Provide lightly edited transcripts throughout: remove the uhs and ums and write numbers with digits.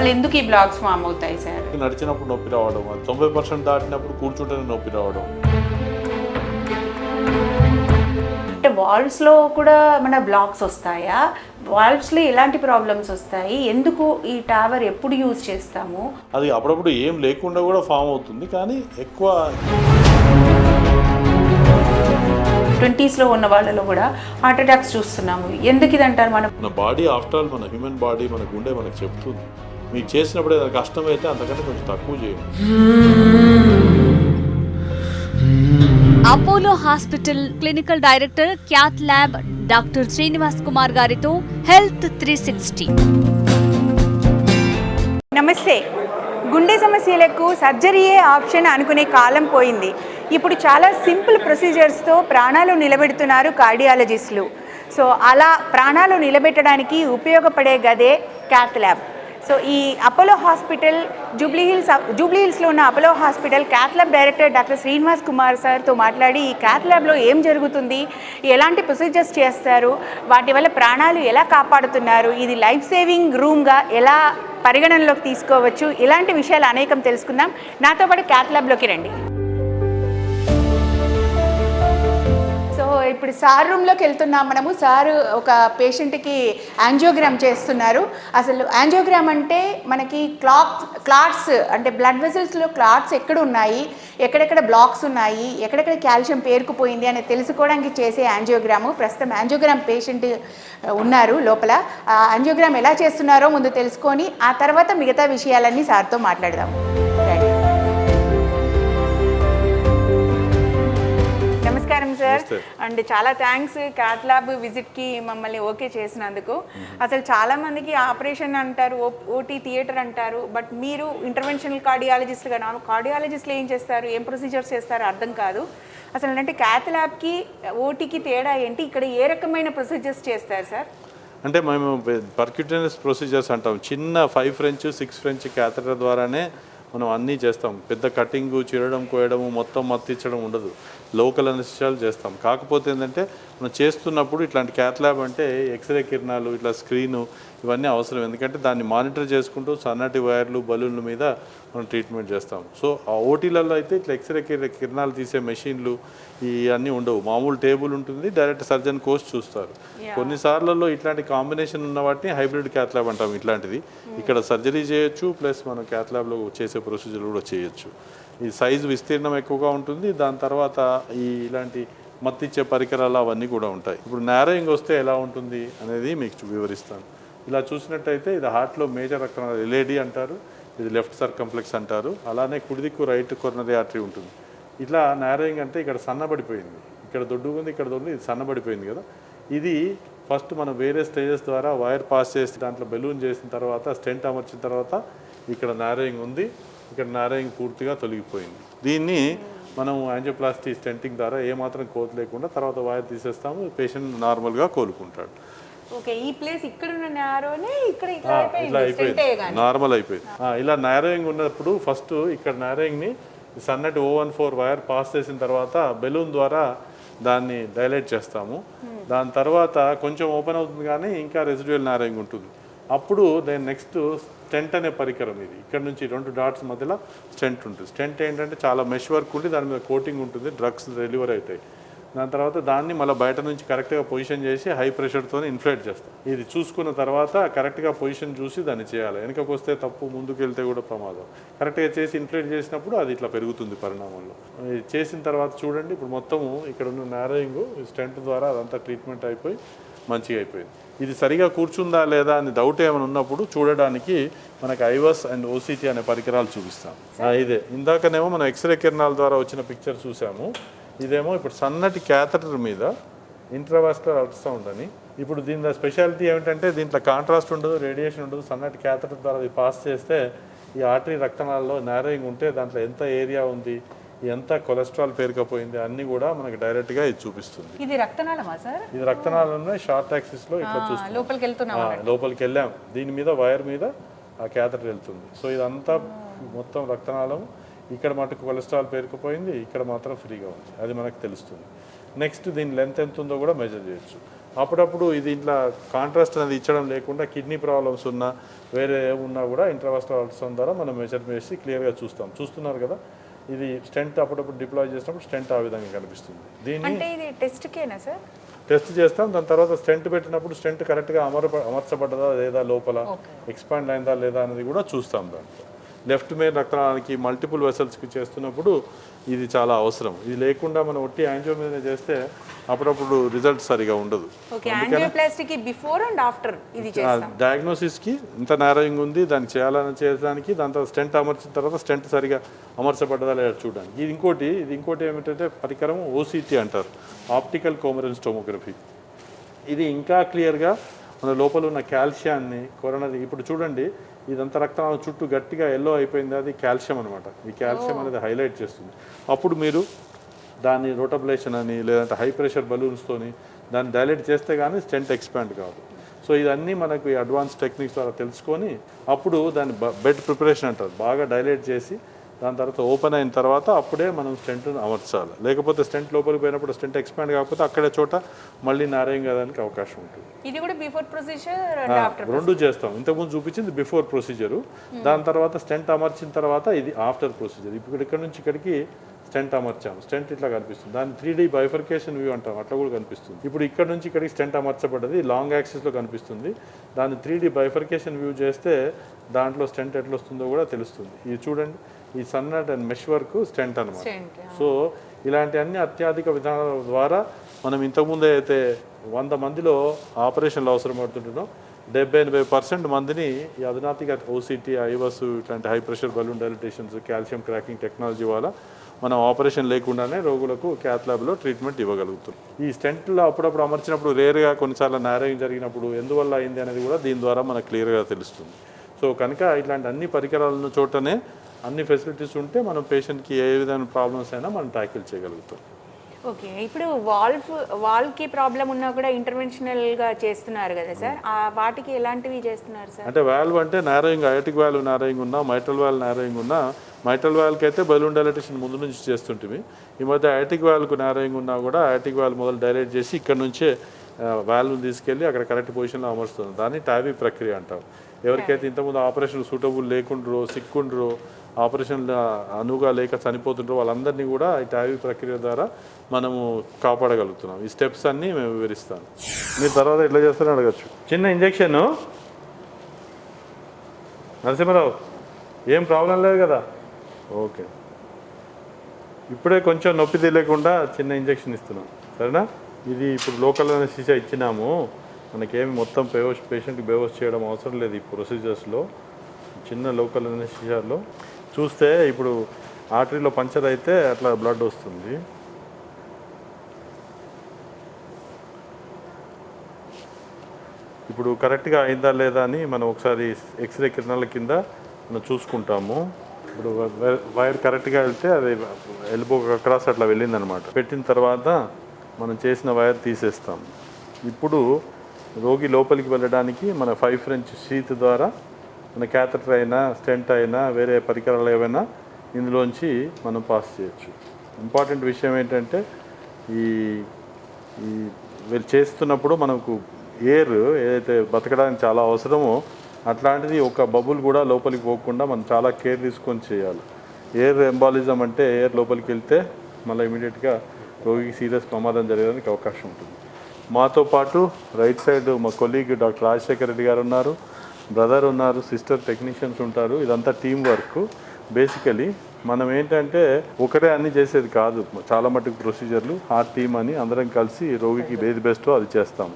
అసలు ఎందుకు ఈ బ్లాక్స్ ఫామ్ అవుతాయి సార్? నడిచినప్పుడు నొప్పి రావడం, 90% దాటినప్పుడు కూర్చుంటేనే నొప్పి రావడం. అంటే వాల్వ్స్లో కూడా మన బ్లాక్స్ వస్తాయా? వాల్వ్స్లో ఎలాంటి ప్రాబ్లమ్స్ వస్తాయి? ఎందుకు ఈ టవర్ ఎప్పుడు యూజ్ చేస్తాము? అది అప్పుడప్పుడు ఏం లేకుండా కూడా ఫామ్ అవుతుంది, కానీ ఎక్కువ 20s ఉన్న వాళ్ళలో కూడా హార్ట్ అటాక్స్ చూస్తున్నాము. ఎందుకు ఇది అంటారు? మన బాడీ ఆఫ్టర్ ఆల్, మన హ్యూమన్ బాడీ, మన గుండె మనకు చెప్తుంది. మీకు చేసినప్పుడు ఏదైనా కష్టమైతే అంతకంటే కొంచెం తక్కువ చేయండి. Apollo hospital clinical director cath lab doctor Srinivas Kumar గారితో హెల్త్ 360. నమస్తే. గుండె సమస్యలకు సర్జరీయే ఆప్షన్ అనుకునే కాలం పోయింది. ఇప్పుడు చాలా సింపుల్ ప్రొసీజర్స్తో ప్రాణాలు నిలబెడుతున్నారు కార్డియాలజిస్టులు. సో అలా ప్రాణాలు నిలబెట్టడానికి ఉపయోగపడే గదే క్యాత్ ల్యాబ్. సో ఈ అపోలో హాస్పిటల్ జూబ్లీహిల్స్లో ఉన్న Apollo hospital cath lab director doctor Srinivas Kumar సార్తో మాట్లాడి ఈ క్యాత్ ల్యాబ్లో ఏం జరుగుతుంది, ఎలాంటి ప్రొసీజర్స్ చేస్తారు, వాటి వల్ల ప్రాణాలు ఎలా కాపాడుతున్నారు, ఇది లైఫ్ సేవింగ్ రూమ్గా ఎలా పరిగణనలోకి తీసుకోవచ్చు, ఇలాంటి విషయాలు అనేకం తెలుసుకుందాం. నాతో పాటు క్యాత్ ల్యాబ్లోకి రండి. ఇప్పుడు సార్ రూమ్లోకి వెళ్తున్నాం మనము. సార్ ఒక పేషెంట్కి యాంజియోగ్రామ్ చేస్తున్నారు. అసలు యాంజియోగ్రామ్ అంటే మనకి క్లాట్స్ అంటే బ్లడ్ వెసల్స్లో క్లాట్స్ ఎక్కడ ఉన్నాయి, ఎక్కడెక్కడ బ్లాక్స్ ఉన్నాయి, ఎక్కడెక్కడ కాల్షియం పేరుకుపోయింది అని తెలుసుకోవడానికి చేసే యాంజియోగ్రాము. ప్రస్తుతం యాంజియోగ్రామ్ పేషెంట్ ఉన్నారు లోపల. యాంజియోగ్రామ్ ఎలా చేస్తున్నారో ముందు తెలుసుకొని ఆ తర్వాత మిగతా విషయాలన్నీ సార్తో మాట్లాడదాం. నమస్కారం సార్. అండ్ చాలా థ్యాంక్స్ క్యాత్ ల్యాబ్ విజిట్కి మమ్మల్ని ఓకే చేసినందుకు. అసలు చాలామందికి ఆపరేషన్ అంటారు, ఓటీ థియేటర్ అంటారు, బట్ మీరు ఇంటర్వెన్షనల్ కార్డియాలజిస్ట్గా కార్డియాలజిస్టులు ఏం చేస్తారు, ఏం ప్రొసీజర్స్ చేస్తారో అర్థం కాదు. అసలు అంటే క్యాత్ ల్యాబ్కి ఓటీకి తేడా ఏంటి, ఇక్కడ ఏ రకమైన ప్రొసీజర్స్ చేస్తారు సార్? అంటే మేము పర్క్యూటేనియస్ ప్రొసీజర్స్ అంటాం. చిన్న 5 French 6 French క్యాథెటర్ ద్వారానే మనం అన్నీ చేస్తాం. పెద్ద కటింగు, చిరడం, కోయడము, మొత్తం మత్తిచ్చడం ఉండదు. లోకల్ అనెస్థీషియాలు చేస్తాం. కాకపోతే ఏంటంటే మనం చేస్తున్నప్పుడు ఇట్లాంటి క్యాత్ ల్యాబ్ అంటే ఎక్స్రే కిరణాలు, ఇట్లా స్క్రీను, ఇవన్నీ అవసరం. ఎందుకంటే దాన్ని మానిటర్ చేసుకుంటూ సన్నటి వైర్లు, బలూన్ల మీద మనం ట్రీట్మెంట్ చేస్తాం. సో ఆ ఓటీలలో అయితే ఇట్లా ఎక్స్రే కిరణాలు తీసే మెషిన్లు ఇవన్నీ ఉండవు. మామూలు టేబుల్ ఉంటుంది, డైరెక్ట్ సర్జన్ కోర్స్ చూస్తారు. కొన్నిసార్లలో ఇట్లాంటి కాంబినేషన్ ఉన్న వాటిని హైబ్రిడ్ క్యాత్ ల్యాబ్ అంటాం. ఇట్లాంటిది ఇక్కడ సర్జరీ చేయొచ్చు, ప్లస్ మనం క్యాత్ ల్యాబ్లో చేసే ప్రొసీజర్ కూడా చేయొచ్చు. ఈ సైజు విస్తీర్ణం ఎక్కువగా ఉంటుంది. దాని తర్వాత ఇలాంటి మత్తిచ్చే పరికరాలు అవన్నీ కూడా ఉంటాయి. ఇప్పుడు నారోయింగ్ వస్తే ఎలా ఉంటుంది అనేది మీకు వివరిస్తాను. ఇలా చూసినట్టయితే ఇది హార్ట్లో మేజర్ రక్తనాళాలు, ఎల్ఏడి అంటారు, ఇది లెఫ్ట్ సర్కంఫ్లెక్స్ అంటారు. అలానే కుడిదిక్కు రైట్ కొరనరీ ఆర్టరీ ఉంటుంది. ఇట్లా నారోయింగ్ అంటే ఇక్కడ సన్నబడిపోయింది, ఇక్కడ దొడ్డు ఉంది, ఇక్కడ దొడ్డు, ఇది సన్నబడిపోయింది కదా. ఇది ఫస్ట్ మనం వేరే స్టేజెస్ ద్వారా వైర్ పాస్ చేసి దాంట్లో బెలూన్ చేసిన తర్వాత స్టెంట్ అమర్చిన తర్వాత ఇక్కడ నారోయింగ్ ఉంది, ఇక్కడ నారోయింగ్ పూర్తిగా తొలగిపోయింది. దీన్ని మనం యాంజియోప్లాస్టీ స్టెంటింగ్ ద్వారా ఏమాత్రం కోత లేకుండా తర్వాత వైర్ తీసేస్తాము, పేషెంట్ నార్మల్గా కోలుకుంటాడు. ఓకే, ఈ ప్లేస్ ఇక్కడ ఉన్న నారోనే ఇక్కడ ఇట్లా అయిపోయింది, నార్మల్ అయిపోయింది. ఇలా నారోయింగ్ ఉన్నప్పుడు ఫస్ట్ ఇక్కడ నారోయింగ్ని సన్నటి O14 వైర్ పాస్ చేసిన తర్వాత బెలూన్ ద్వారా దాన్ని డైలైట్ చేస్తాము. దాని తర్వాత కొంచెం ఓపెన్ అవుతుంది, కానీ ఇంకా రెసిడ్యువల్ నారోయింగ్ ఉంటుంది. అప్పుడు దాని నెక్స్ట్ స్టెంట్ అనే పరికరం. ఇది ఇక్కడ నుంచి 2 డాట్స్ మధ్యలో స్టెంట్ ఉంటుంది. స్టెంట్ ఏంటంటే చాలా మెష్ వర్క్ ఉండి దాని మీద కోటింగ్ ఉంటుంది, డ్రగ్స్ డెలివరీ అవుతాయి. దాని తర్వాత దాన్ని మళ్ళీ బయట నుంచి కరెక్ట్గా పొజిషన్ చేసి హై ప్రెషర్తో ఇన్ఫ్లేట్ చేస్తాం. ఇది చూసుకున్న తర్వాత కరెక్ట్గా పొజిషన్ చూసి దాన్ని చేయాలి. వెనకకు వస్తే తప్పు, ముందుకు వెళ్తే కూడా ప్రమాదం. కరెక్ట్గా చేసి ఇన్ఫ్లేట్ చేసినప్పుడు అది ఇట్లా పెరుగుతుంది పరిణామంలో. చేసిన తర్వాత చూడండి, ఇప్పుడు మొత్తము ఇక్కడ ఉన్న నారోయింగ్ స్టెంట్ ద్వారా అదంతా ట్రీట్మెంట్ అయిపోయి మంచిగా అయిపోయింది. ఇది సరిగా కూర్చుందా లేదా అని డౌట్ ఏమైనా ఉన్నప్పుడు చూడడానికి మనకి ఐవస్ అండ్ ఓసిటీ అనే పరికరాలు చూపిస్తాం. ఇదే ఇందాకనేమో మనం ఎక్స్రే కిరణాల ద్వారా వచ్చిన పిక్చర్ చూసాము. ఇదేమో ఇప్పుడు సన్నటి క్యాథెటర్ మీద ఇంట్రావాస్కులర్ అల్ట్రాసౌండ్ అని. ఇప్పుడు దీని స్పెషాలిటీ ఏమిటంటే దీంట్లో కాంట్రాస్ట్ ఉండదు, రేడియేషన్ ఉండదు. సన్నటి క్యాథెటర్ ద్వారా ఇది పాస్ చేస్తే ఈ ఆర్టరీ రక్తనాళాల్లో నారోయింగ్ ఉంటే దాంట్లో ఎంత ఏరియా ఉంది, ఎంత కొలెస్ట్రాల్ పేరుకపోయింది అన్నీ కూడా మనకి డైరెక్ట్గా ఇది చూపిస్తుంది. ఇది రక్తనాళమా సార్? ఇది రక్తనాళంలో షార్ట్ యాక్సిస్లో ఇట్లా చూస్తాం. లోపలికి వెళ్ళాం, దీని మీద వైర్ మీద ఆ క్యాథెటర్ వెళ్తుంది. సో ఇదంతా మొత్తం రక్తనాళం. ఇక్కడ మటుకు కొలెస్ట్రాల్ పేరుకుపోయింది, ఇక్కడ మాత్రం ఫ్రీగా ఉంది, అది మనకు తెలుస్తుంది. నెక్స్ట్ దీని లెంత్ ఎంత ఉందో కూడా మెజర్ చేయొచ్చు. అప్పుడప్పుడు ఇది ఇట్లా కాంట్రాస్ట్ అనేది ఇచ్చడం లేకుండా కిడ్నీ ప్రాబ్లమ్స్ ఉన్నా వేరే ఉన్నా కూడా ఇంట్రావాస్కులర్ అల్ట్రాసౌండ్ ద్వారా మనం మెజర్ చేసి క్లియర్గా చూస్తున్నారు కదా. ఇది స్టెంట్ అప్పుడప్పుడు డిప్లాయ్ చేసినప్పుడు స్టెంట్ ఆ విధంగా కనిపిస్తుంది. దీన్ని అంటే ఇది టెస్ట్కేనా సార్? టెస్ట్ చేస్తాం. దాని తర్వాత స్టెంట్ పెట్టినప్పుడు స్టెంట్ కరెక్ట్గా అమర్చబడ్డదా లేదా, లోపల ఎక్స్పాండ్ అయిందా లేదా అనేది కూడా చూస్తాం. దాంట్లో లెఫ్ట్ మెయిన్ రక్తనాళానికి మల్టిపుల్ వెసల్స్కి చేస్తున్నప్పుడు ఇది చాలా అవసరం. ఇది లేకుండా మనం ఒట్టి యాంజియో మీద చేస్తే అప్పుడప్పుడు రిజల్ట్ సరిగా ఉండదు. ఓకే, యాంజియోప్లాస్టీకి బిఫోర్ అండ్ ఆఫ్టర్ ఇది చేస్తాం. డయాగ్నోసిస్కి ఇంత నేరోయింగ్ ఉంది దాన్ని చేయడానికి, దాని తర్వాత స్టెంట్ అమర్చిన తర్వాత స్టెంట్ సరిగా అమర్చబడ్డదా లేదా చూడడానికి. ఇది ఇంకోటి ఏమిటంటే పరికరం ఓసీటీ అంటారు, ఆప్టికల్ కోమరెన్స్ టోమోగ్రఫీ. ఇది ఇంకా క్లియర్గా మన లోపల ఉన్న కాల్షియాన్ని కొరనది. ఇప్పుడు చూడండి, ఇదంతా రక్తనాళం చుట్టూ గట్టిగా ఎల్లో అయిపోయింది, అది కాల్షియం అనమాట. ఈ కాల్షియం అనేది హైలైట్ చేస్తుంది. అప్పుడు మీరు దాన్ని రోటబ్లేషన్ అని లేదంటే హై ప్రెషర్ బలూన్స్తోని దాన్ని డైలేట్ చేస్తే కానీ స్టెంట్ ఎక్స్పాండ్ కాదు. సో ఇదన్నీ మనకు ఈ అడ్వాన్స్ టెక్నిక్స్ ద్వారా తెలుసుకొని అప్పుడు దాన్ని బెడ్ ప్రిపరేషన్ అంటారు, బాగా డైలేట్ చేసి దాని తర్వాత ఓపెన్ అయిన తర్వాత అప్పుడే మనం స్టెంట్ను అమర్చాలి. లేకపోతే స్టెంట్ లోపలికి పోయినప్పుడు స్టెంట్ ఎక్స్పాండ్ కాకపోతే అక్కడే చోట మళ్ళీ నారాయం కావడానికి అవకాశం ఉంటుంది. ఇది కూడా బిఫోర్ ప్రొసీజర్ రెండు చేస్తాం. ఇంతకుముందు చూపించింది బిఫోర్ ప్రొసీజరు, దాని తర్వాత స్టెంట్ అమర్చిన తర్వాత ఇది ఆఫ్టర్ ప్రొసీజర్. ఇప్పుడు ఇక్కడ నుంచి ఇక్కడికి స్టెంట్ అమర్చాము, స్టెంట్ ఇట్లా కనిపిస్తుంది. దాన్ని 3D బైఫర్కేషన్ వ్యూ అంటాం, అట్లా కూడా కనిపిస్తుంది. ఇప్పుడు ఇక్కడ నుంచి ఇక్కడికి స్టెంట్ అమర్చబడ్డది లాంగ్ యాక్సిస్లో కనిపిస్తుంది. దాన్ని 3D బైఫర్కేషన్ వ్యూ చేస్తే దాంట్లో స్టెంట్ ఎట్లా వస్తుందో కూడా తెలుస్తుంది. ఇది చూడండి, ఈ సన్నట్ అండ్ మెష్ వర్క్ స్టెంట్ అనమాట. సో ఇలాంటి అన్ని అత్యాధిక విధానాల ద్వారా మనం ఇంతకుముందే అయితే 100 మందిలో ఆపరేషన్లు అవసరం పడుతుంటున్నాం, 70-80% మందిని ఈ అధునాతిక ఓసీటీ, ఐవస్ ఇట్లాంటి high pressure balloon dilatations, calcium cracking technology వల్ల మనం ఆపరేషన్ లేకుండానే రోగులకు క్యాత్ ల్యాబ్లో ట్రీట్మెంట్ ఇవ్వగలుగుతాం. ఈ స్టెంట్లో అప్పుడప్పుడు అమర్చినప్పుడు రేర్గా కొన్నిసార్లు నారోయింగ్ జరిగినప్పుడు ఎందువల్ల అయింది అనేది కూడా దీని ద్వారా మనకు క్లియర్గా తెలుస్తుంది. సో కనుక ఇట్లాంటి అన్ని పరికరాలను చోటనే అన్ని ఫెసిలిటీస్ ఉంటే మనం పేషెంట్కి ఏ విధమైన ప్రాబ్లమ్స్ అయినా మనం ట్యాకిల్ చేయగలుగుతాం. ఓకే, ఇప్పుడు వాల్వ్కి ప్రాబ్లం ఉన్నా కూడా ఇంటర్వెన్షనల్గా చేస్తున్నారు కదా సార్, వాటికి ఎలాంటివి చేస్తున్నారు సార్? అంటే వాల్వ్ అంటే నారోయింగ్, అయోటిక్ వాల్వ్ నారోయింగ్ ఉన్నా, మైట్రల్ వాల్వ్ నారోయింగ్ ఉన్నా, మైట్రల్ వాల్వ్కి అయితే బలూన్ డైలటేషన్ ముందు నుంచి చేస్తుంటుంది. ఈ మధ్య అయోటిక్ వాల్వ్కు నారోయింగ్ ఉన్నా కూడా అయోటిక్ వాల్వ్ మొదలు డైలేట్ చేసి ఇక్కడ నుంచే వాల్వ్ని తీసుకెళ్ళి అక్కడ కరెక్ట్ పొజిషన్లో అమరుస్తుంది. దాన్ని టాబీ ప్రక్రియ అంటాం. ఎవరికైతే ఇంతకుముందు ఆపరేషన్ సూటబుల్ లేకుండ్రో, సిక్కుండ్రో, ఆపరేషన్లు అనువుగా లేక చనిపోతుండ్రో వాళ్ళందరినీ కూడా ఈ టాబీ ప్రక్రియ ద్వారా మనము కాపాడగలుగుతున్నాం. ఈ స్టెప్స్ అన్నీ మేము వివరిస్తాను. మీరు తర్వాత ఎట్లా చేస్తారని అడగచ్చు. చిన్న ఇంజెక్షన్ నరసింహరావు, ఏం ప్రాబ్లం లేదు కదా? ఓకే, ఇప్పుడే కొంచెం నొప్పి తెలియకుండా చిన్న ఇంజెక్షన్ ఇస్తున్నాం, సరేనా? ఇది ఇప్పుడు లోకల్ అనెస్థీషియా ఇచ్చినాము, మనకేమి మొత్తం పేషెంట్కి బేవోస్ చేయడం అవసరం లేదు. ఈ ప్రొసీజర్స్లో చిన్న లోకల్ అనెస్థీషియాలో చూస్తే ఇప్పుడు ఆర్టరీలో పంచర్ అయితే అట్లా బ్లడ్ వస్తుంది. ఇప్పుడు కరెక్ట్గా అయిందా లేదా అని మనం ఒకసారి ఎక్స్రే కిరణాల కింద మనం చూసుకుంటాము. ఇప్పుడు వైర్ కరెక్ట్గా వెళ్తే అది ఎల్బో క్రాస్ అట్లా వెళ్ళిందనమాట. పెట్టిన తర్వాత మనం చేసిన వైర్ తీసేస్తాం. ఇప్పుడు రోగి లోపలికి వెళ్ళడానికి మన 5 French షీత్ ద్వారా మన క్యాథెటర్ అయినా, స్టెంట్ అయినా, వేరే పరికరాలు ఏవైనా ఇందులోంచి మనం పాస్ చేయొచ్చు. ఇంపార్టెంట్ విషయం ఏంటంటే ఈ వీళ్ళు చేస్తున్నప్పుడు మనకు ఎయిర్ ఏదైతే బతకడానికి చాలా అవసరమో అట్లాంటిది ఒక బబుల్ కూడా లోపలికి పోకుండా మనం చాలా కేర్ తీసుకొని చేయాలి. ఎయిర్ ఎంబాలిజం అంటే ఎయిర్ లోపలికి వెళ్తే మళ్ళీ ఇమీడియట్గా రోగికి సీరియస్ ప్రమాదం జరగడానికి అవకాశం ఉంటుంది. మాతో పాటు రైట్ సైడ్ మా కొలీగ్ డాక్టర్ రాజశేఖర్ రెడ్డి గారు ఉన్నారు, బ్రదర్ ఉన్నారు, సిస్టర్ టెక్నీషియన్స్ ఉంటారు. ఇదంతా టీం వర్క్. బేసికలీ మనం ఏంటంటే ఒకరే అన్నీ చేసేది కాదు, చాలా మటుకు ప్రొసీజర్లు ఆ టీం అని అందరం కలిసి రోగికి ఏది బెస్టో అది చేస్తాం.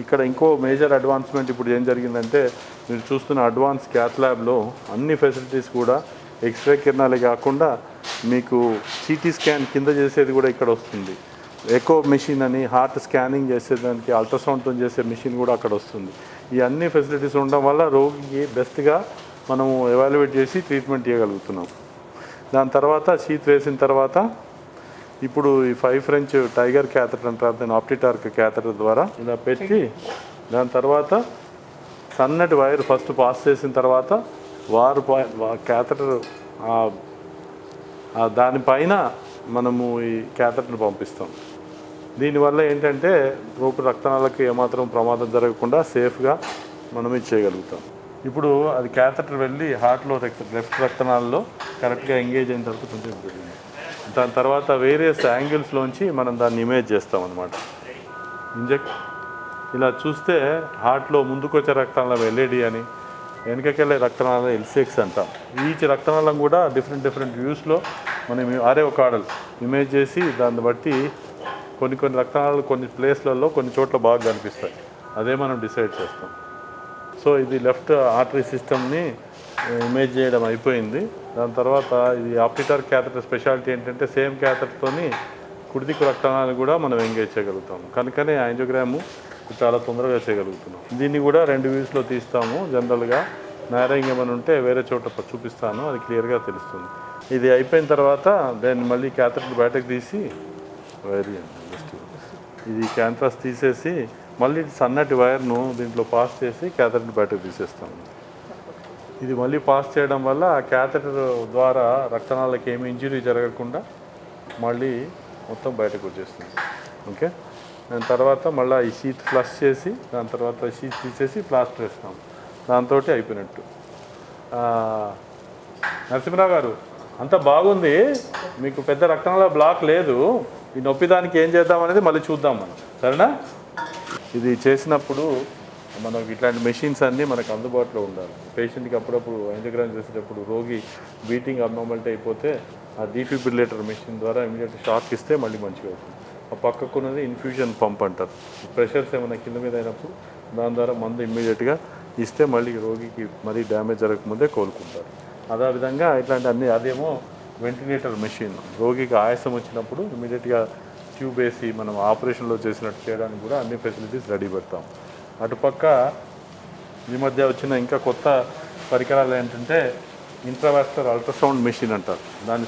ఇక్కడ ఇంకో మేజర్ అడ్వాన్స్మెంట్ ఇప్పుడు ఏం జరిగిందంటే మీరు చూస్తున్న అడ్వాన్స్ క్యాత్ ల్యాబ్లో అన్ని ఫెసిలిటీస్ కూడా ఎక్స్రే కిరణాలే కాకుండా మీకు సిటీ స్కాన్ కింద చేసేది కూడా ఇక్కడ వస్తుంది. ఎకో మెషిన్ అని హార్ట్ స్కానింగ్ చేసేదానికి అల్ట్రాసౌండ్తో చేసే మెషిన్ కూడా అక్కడ వస్తుంది. ఈ అన్ని ఫెసిలిటీస్ ఉండడం వల్ల రోగికి బెస్ట్గా మనము ఎవాల్యుయేట్ చేసి ట్రీట్మెంట్ చేయగలుగుతున్నాం. దాని తర్వాత షీత్ వేసిన తర్వాత ఇప్పుడు ఈ 5 French టైగర్ క్యాథెటర్ అంటారు, దాన్ని ఆప్టిటార్క్ క్యాథెటర్ ద్వారా ఇలా పెట్టి దాని తర్వాత సన్నటి వైర్ ఫస్ట్ పాస్ చేసిన తర్వాత క్యాథెటర్ దానిపైన మనము ఈ క్యాథెటర్ని పంపిస్తాం. దీనివల్ల ఏంటంటే రోపు రక్తనాళాలకు ఏమాత్రం ప్రమాదం జరగకుండా సేఫ్గా మనం ఇది చేయగలుగుతాం. ఇప్పుడు అది క్యాథెటర్ వెళ్ళి హార్ట్లో లెఫ్ట్ రక్తనాళాల్లో కరెక్ట్గా ఎంగేజ్ అయిన తర్వాత కొంచెం జరిగింది. దాని తర్వాత వేరియస్ యాంగిల్స్లోంచి మనం దాన్ని ఇమేజ్ చేస్తాం అన్నమాట. ఇలా చూస్తే హార్ట్లో ముందుకు వచ్చే రక్తనాళం ఎల్ఏడి అని, వెనకకెళ్ళే రక్తనాళం ఎల్సిఎక్స్ అంటాం. ఈచ్ రక్తనాళం కూడా డిఫరెంట్ వ్యూస్లో మనం ఆరే ఒక ఆడల్ ఇమేజ్ చేసి దాన్ని బట్టి కొన్ని రక్తనాళాలు కొన్ని ప్లేస్లలో కొన్ని చోట్ల బాగా కనిపిస్తాయి. అదే మనం డిసైడ్ చేస్తాం. సో ఇది లెఫ్ట్ ఆర్టరీ సిస్టమ్ని ఇమేజ్ చేయడం అయిపోయింది. దాని తర్వాత ఇది ఆప్టిటర్ క్యాథెటర్ స్పెషాలిటీ ఏంటంటే సేమ్ క్యాథెటర్తోని కుడిదిక్కు రక్తనాళాలు కూడా మనం ఎంగేజ్ చేయగలుగుతాము. కనుకనే యాంజియోగ్రాము చాలా తొందరగా చేయగలుగుతున్నాం. దీన్ని కూడా 2 వ్యూస్లో తీస్తాము. జనరల్గా నారింగ్ ఏమైనా ఉంటే వేరే చోట చూపిస్తాను, అది క్లియర్గా తెలుస్తుంది. ఇది అయిపోయిన తర్వాత దాన్ని మళ్ళీ క్యాథెటర్ బయటకు తీసి ఇది క్యాంట్రాస్ తీసేసి మళ్ళీ సన్నటి వైర్ను దీంట్లో పాస్ చేసి క్యాథెటర్ బయటకు తీసేస్తాము. ఇది మళ్ళీ పాస్ చేయడం వల్ల క్యాథెటర్ ద్వారా రక్తనాళాలకు ఏమి ఇంజరీ జరగకుండా మళ్ళీ మొత్తం బయటకు వచ్చేస్తుంది. ఓకే, దాని తర్వాత మళ్ళీ ఈ షీట్ ఫ్లష్ చేసి దాని తర్వాత షీట్ తీసేసి ప్లాస్టర్ వేస్తాం. దాంతో అయిపోయినట్టు. నరసింహరావు గారు అంతా బాగుంది, మీకు పెద్ద రక్తనాళ బ్లాక్ లేదు. ఈ నొప్పి దానికి ఏం చేద్దాం అనేది మళ్ళీ చూద్దాం మనం, సరేనా? ఇది చేసినప్పుడు మనకు ఇట్లాంటి మెషిన్స్ అన్నీ మనకు అందుబాటులో ఉండాలి. పేషెంట్కి అప్పుడప్పుడు యాంజియోగ్రామ్ చేసేటప్పుడు రోగి బీటింగ్ అబ్నార్మాలిటీ అయిపోతే ఆ డీఫిబ్రిలేటర్ మెషిన్ ద్వారా ఇమీడియట్ షాక్ ఇస్తే మళ్ళీ మంచిగా అవుతుంది. ఆ పక్కకున్నది ఇన్ఫ్యూజన్ పంప్ అంటారు. ప్రెషర్స్ ఏమైనా కింద మీద అయినప్పుడు దాని ద్వారా మందు ఇమ్మీడియట్గా ఇస్తే మళ్ళీ రోగికి మరీ డ్యామేజ్ జరగకముందే కోలుకుంటారు. అదేవిధంగా ఇట్లాంటి అన్ని, అదేమో వెంటిలేటర్ మెషిన్, రోగికి ఆయాసం వచ్చినప్పుడు ఇమీడియట్గా ట్యూబ్ వేసి మనం ఆపరేషన్లో చేసినట్టు చేయడానికి కూడా అన్ని ఫెసిలిటీస్ రెడీ పెడతాం. అటుపక్క ఈ మధ్య వచ్చిన ఇంకా కొత్త పరికరాలు ఏంటంటే ఇంట్రావాస్కులర్ అల్ట్రాసౌండ్ మెషిన్ అంటారు. దాన్ని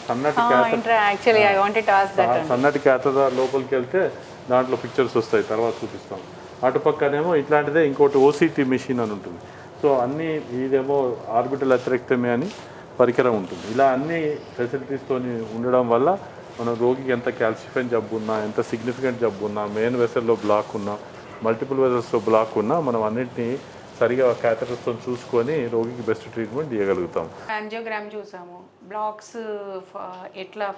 సన్నటి క్యాథెటర్ లోపలికి వెళ్తే దాంట్లో పిక్చర్స్ వస్తాయి, తర్వాత చూపిస్తాం. అటుపక్కనేమో ఇట్లాంటిదే ఇంకోటి ఓసీటీ మెషిన్ అని ఉంటుంది. సో అన్నీ, ఇదేమో ఆర్బిటల్ అథెరెక్టమీ అని పరికరం ఉంటుంది. ఇలా అన్ని ఫెసిలిటీస్తో ఉండడం వల్ల మనం రోగికి ఎంత క్యాల్సిఫైన్ జబ్బు ఉన్నా, ఎంత సిగ్నిఫికెంట్ జబ్బు ఉన్నా, మెయిన్ వెసల్లో బ్లాక్ ఉన్నా, మల్టిపుల్ వెసల్స్లో బ్లాక్ ఉన్నా మనం అన్నింటినీ సరిగా క్యాథెటర్స్తో చూసుకొని రోగికి బెస్ట్ ట్రీట్మెంట్ ఇవ్వగలుగుతాం. యాంజియోగ్రామ్ చూసాము, బ్లాక్స్ ఎట్లా